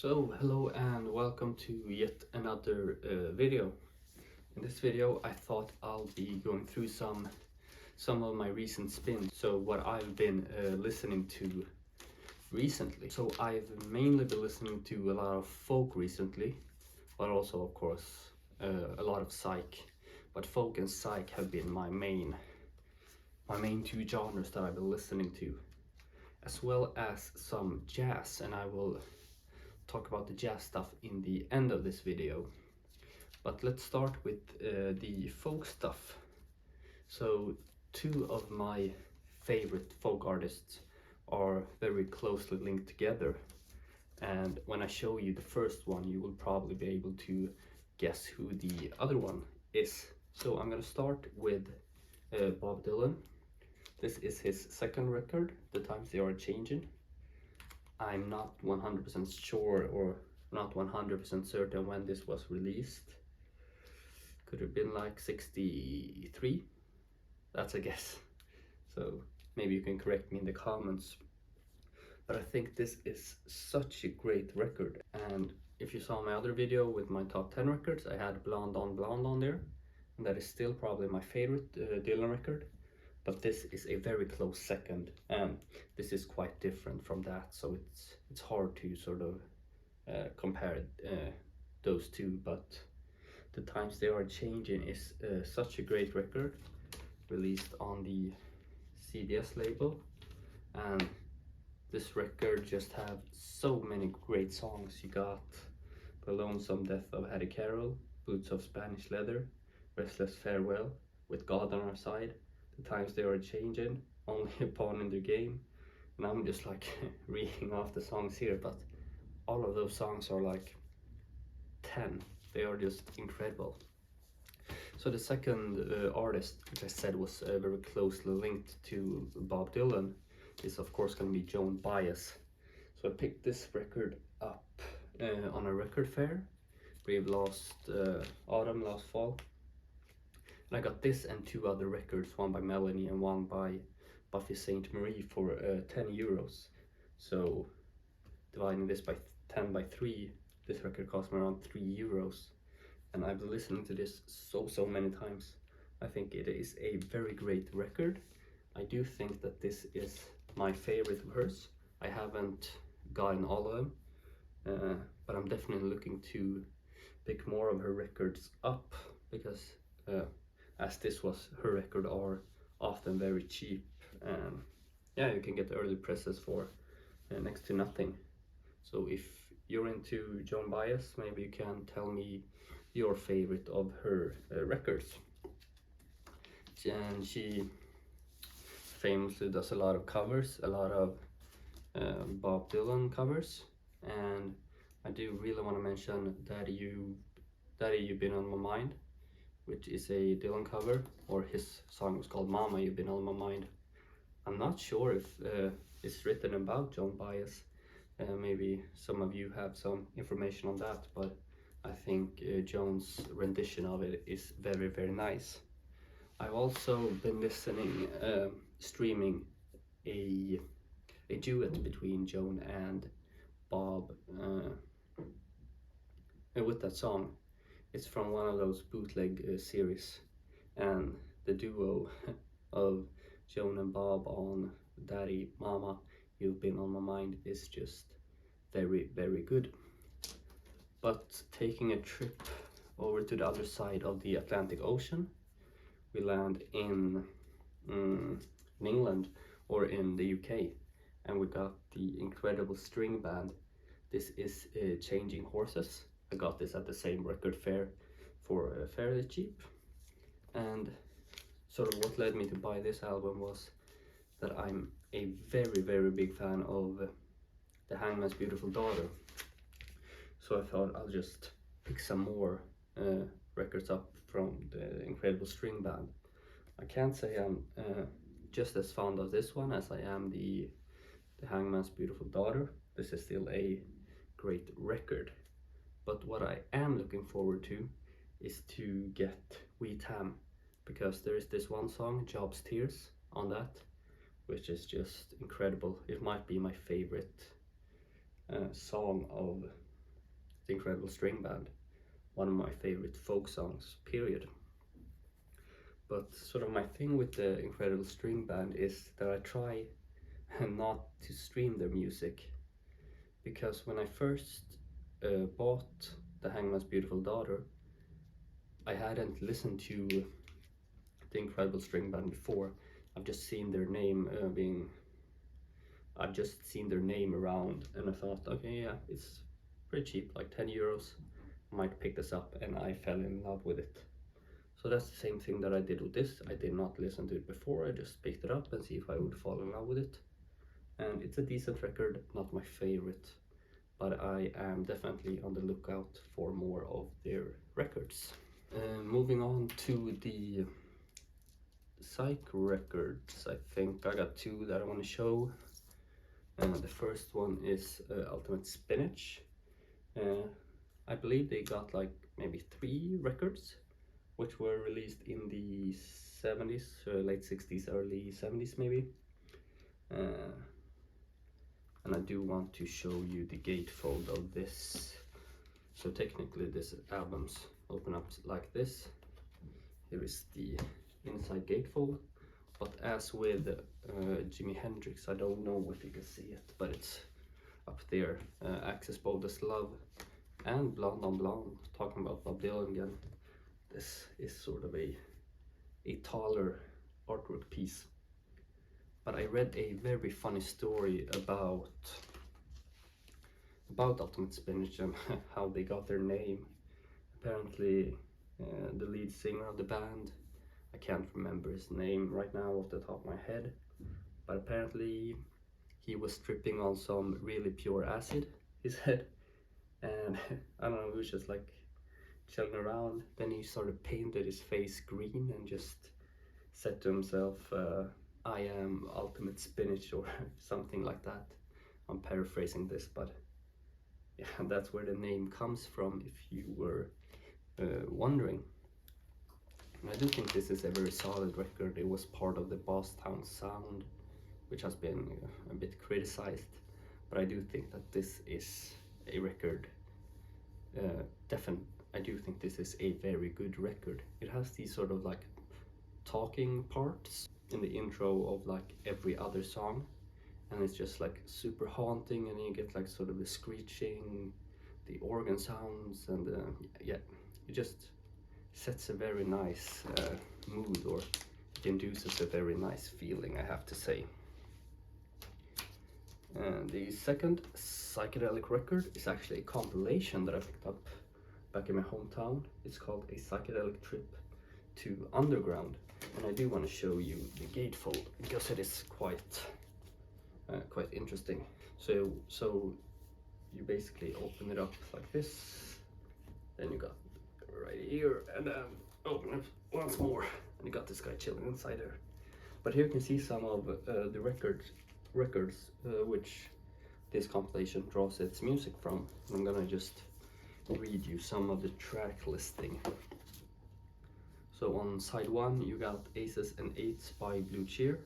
So hello and welcome to yet another video. In this video I thought I'll be going through some of my recent spins, so what I've been listening to recently. So I've mainly been listening to a lot of folk recently, but also of course a lot of psych, but folk and psych have been my main two genres that I've been listening to, as well as some jazz, and I will talk about the jazz stuff in the end of this video. But let's start with the folk stuff. So two of my favorite folk artists are very closely linked together, and when I show you the first one you will probably be able to guess who the other one is. So I'm gonna start with Bob Dylan. This is his second record, The Times They Are Changing. I'm not 100% sure or not 100% certain when this was released. Could have been like 63. That's a guess. So maybe you can correct me in the comments. But I think this is such a great record. And if you saw my other video with my top 10 records, I had Blonde on there. And that is still probably my favorite Dylan record. But this is a very close second, and this is quite different from that, so it's hard to sort of compare those two. But The Times They Are Changing is such a great record, released on the CBS label, and this record just have so many great songs. You got The Lonesome Death of Hattie Carroll, Boots of Spanish Leather, Restless Farewell, With God on Our Side, The Times They Are Changing, Only a Pawn in the Game. And I'm just like reading off the songs here, but all of those songs are like 10. They are just incredible. So the second artist, which I said was very closely linked to Bob Dylan, is of course going to be Joan Baez. So I picked this record up on a record fair, Brave last autumn, last fall. And I got this and two other records, one by Melanie and one by Buffy St. Marie, for 10 euros. So dividing this by 10 by 3, this record cost me around 3 euros. And I've been listening to this so many times. I think it is a very great record. I do think that this is my favorite of hers. I haven't gotten all of them, but I'm definitely looking to pick more of her records up, because as this was her record, are often very cheap, and yeah, you can get early presses for next to nothing. So if you're into Joan Baez, maybe you can tell me your favorite of her records. And she famously does a lot of covers, a lot of Bob Dylan covers, and I do really want to mention Daddy You've Been on My Mind, which is a Dylan cover, or his song was called Mama You've Been on My Mind. I'm not sure if it's written about Joan Baez. Maybe some of you have some information on that, but I think Joan's rendition of it is very nice. I've also been listening, streaming a duet between Joan and Bob with that song. It's from one of those bootleg series, and the duo of Joan and Bob on Daddy, Mama, You've Been on My Mind is just very good. But taking a trip over to the other side of the Atlantic Ocean, we land in England, or in the UK, and we got the incredible string band. This is Changing Horses. I got this at the same record fair for fairly cheap, and sort of what led me to buy this album was that I'm a very big fan of The Hangman's Beautiful Daughter. So I thought I'll just pick some more records up from the incredible string band. I can't say I'm just as fond of this one as I am the Hangman's Beautiful Daughter. This is still a great record. But what I am looking forward to is to get Wee Tam, because there is this one song, Job's Tears, on that, which is just incredible. It might be my favorite song of The Incredible String Band, one of my favorite folk songs, period. But sort of my thing with the Incredible String Band is that I try not to stream their music, because when I first bought The Hangman's Beautiful Daughter, I hadn't listened to The Incredible String Band before. I've just seen their name around, and I thought, okay, yeah, it's pretty cheap, like 10 euros. Might pick this up, and I fell in love with it. So that's the same thing that I did with this. I did not listen to it before, I just picked it up and see if I would fall in love with it. And it's a decent record, not my favorite, but I am definitely on the lookout for more of their records. Moving on to the Psych records, I think I got two that I want to show. The first one is Ultimate Spinach. I believe they got like maybe 3 records, which were released in the 70s, late 60s, early 70s maybe. And I do want to show you the gatefold of this. So technically this album's open up like this. Here is the inside gatefold, but as with Jimi Hendrix, I don't know if you can see it, but it's up there. Access Boldest Love and Blonde on Blonde, talking about Bob Dylan again. This is sort of a taller artwork piece. But I read a very funny story about Ultimate Spinach and how they got their name. Apparently the lead singer of the band, I can't remember his name right now off the top of my head, but apparently he was tripping on some really pure acid, he said, and I don't know, he was just like chilling around. Then he sort of painted his face green and just said to himself, I am Ultimate Spinach, or something like that. I'm paraphrasing this, but yeah, that's where the name comes from, if you were wondering. And I do think this is a very solid record. It was part of the Bosstown sound, which has been a bit criticized, but I do think that this is a record. I do think this is a very good record. It has these sort of like talking parts in the intro of like every other song, and it's just like super haunting, and you get like sort of the screeching, the organ sounds, and yeah, it just sets a very nice mood, or it induces a very nice feeling, I have to say. And the second psychedelic record is actually a compilation that I picked up back in my hometown. It's called A Psychedelic Trip to Underground, and I do want to show you the gatefold because it is quite interesting. So you basically open it up like this, then you got right here, and then open it once more, and you got this guy chilling inside there. But here you can see some of the records which this compilation draws its music from. I'm gonna just read you some of the track listing. So on side 1 you got Aces and Eights by Blue Cheer,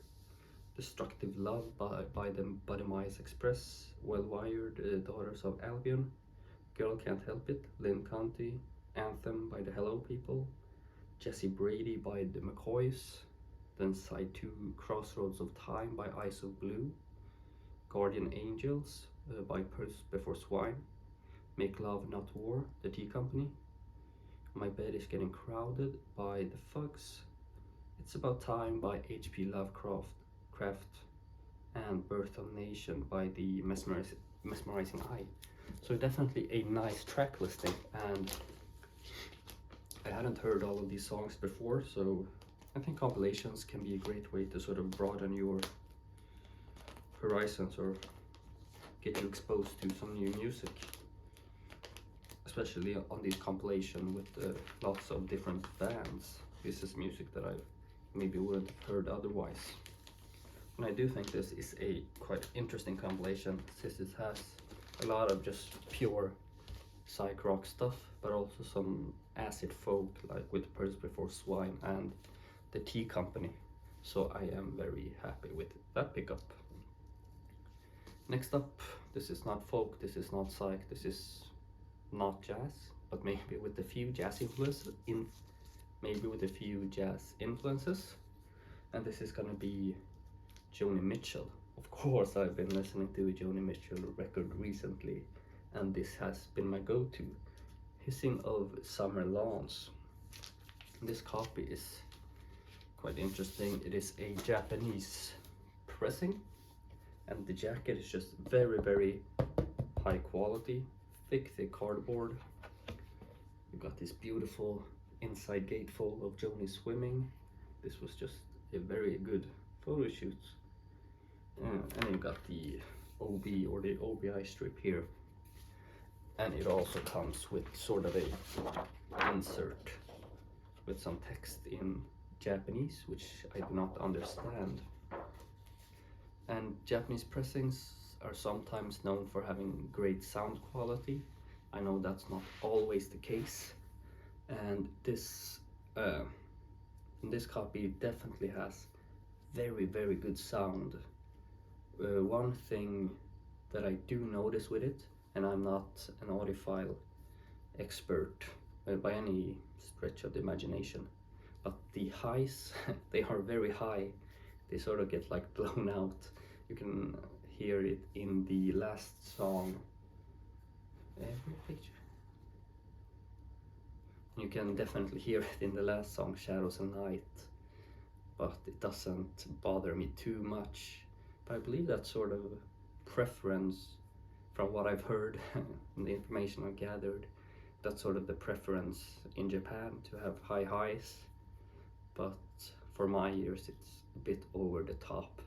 Destructive Love by the Buddy Mice Express, Well Wired, Daughters of Albion, Girl Can't Help It, Lynn County, Anthem by the Hello People, Jesse Brady by the McCoys, then side 2 Crossroads of Time by Eyes of Blue, Guardian Angels by Purse Before Swine, Make Love Not War, The Tea Company, My Bed Is Getting Crowded by The Fugs, It's About Time by H.P. Lovecraft, and Birth of Nation by the Mesmerizing Eye. So definitely a nice track listing, and I hadn't heard all of these songs before, so I think compilations can be a great way to sort of broaden your horizons or get you exposed to some new music, especially on these compilations with lots of different bands. This is music that I maybe wouldn't have heard otherwise. And I do think this is a quite interesting compilation, since it has a lot of just pure psych rock stuff, but also some acid folk, like with Purse Before Swine and The Tea Company. So I am very happy with that pickup. Next up, this is not folk, this is not psych, this is not jazz, but maybe with a few jazz influences. And this is gonna be Joni Mitchell. Of course, I've been listening to a Joni Mitchell record recently, and this has been my go-to. Hissing of Summer Lawns. This copy is quite interesting. It is a Japanese pressing, and the jacket is just very, very high quality, thick cardboard. You got this beautiful inside gatefold of Joni swimming. This was just a very good photo shoot. And you got the OB or the OBI strip here. And it also comes with sort of a insert with some text in Japanese, which I do not understand. And Japanese pressings are sometimes known for having great sound quality. I know that's not always the case, and this copy definitely has very, very good sound. One thing that I do notice with it, and I'm not an audiophile expert by any stretch of the imagination, but the highs, they are very high. They sort of get like blown out. You can hear it in the last song. Every picture. You can definitely hear it in the last song, Shadows and Night, but it doesn't bother me too much. But I believe that's sort of preference from what I've heard and the information I've gathered. That's sort of the preference in Japan to have high highs, but for my ears it's a bit over the top.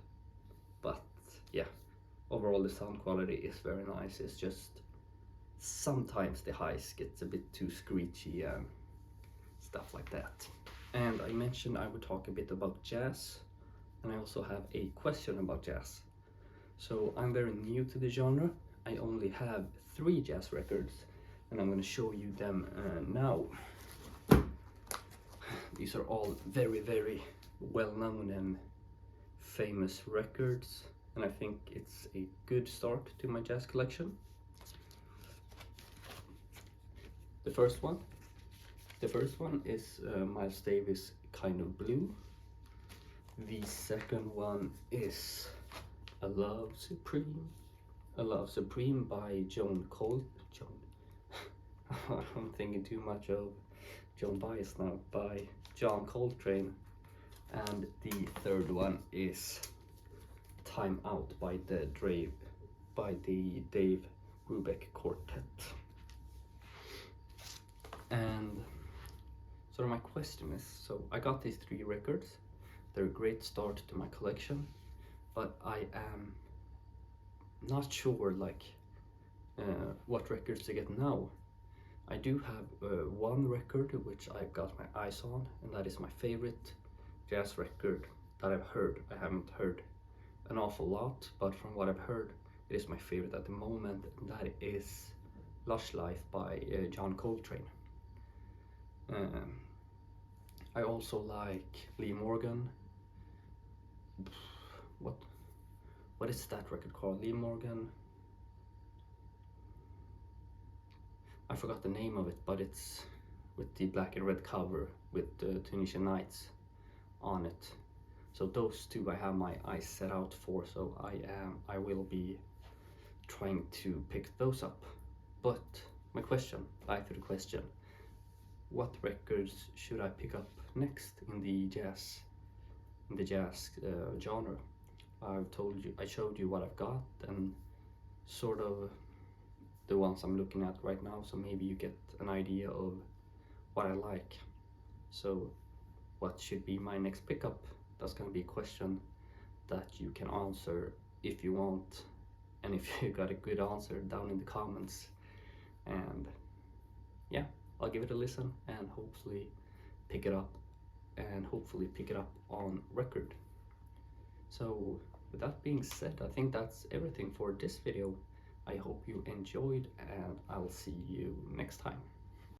But yeah, overall the sound quality is very nice. It's just sometimes the highs gets a bit too screechy and stuff like that. And I mentioned I would talk a bit about jazz, and I also have a question about jazz. So I'm very new to the genre. I only have 3 jazz records, and I'm going to show you them now. These are all very, very well-known and famous records, and I think it's a good start to my jazz collection. The first one is Miles Davis' Kind of Blue. The second one is A Love Supreme by I'm thinking too much of Joan Baez now, by John Coltrane. And the third one is Time Out by the Dave Brubeck Quartet. And sort of my question is, so I got these 3 records. They're a great start to my collection, but I am not sure like what records to get now. I do have one record which I've got my eyes on, and that is my favorite jazz record that I've heard. I haven't heard an awful lot, but from what I've heard, it is my favorite at the moment, and that is Lush Life by John Coltrane. I also like Lee Morgan. What is that record called? Lee Morgan. I forgot the name of it, but it's with the black and red cover with the Tunisian Nights on it. So those 2 I have my eyes set out for, so I will be trying to pick those up. But my question, back to the question, what records should I pick up next in the jazz genre? I showed you what I've got and sort of the ones I'm looking at right now, so maybe you get an idea of what I like. So what should be my next pickup? That's gonna be a question that you can answer if you want, and if you got a good answer, down in the comments. And yeah, I'll give it a listen and hopefully pick it up, on record. So with that being said, I think that's everything for this video. I hope you enjoyed, and I'll see you next time.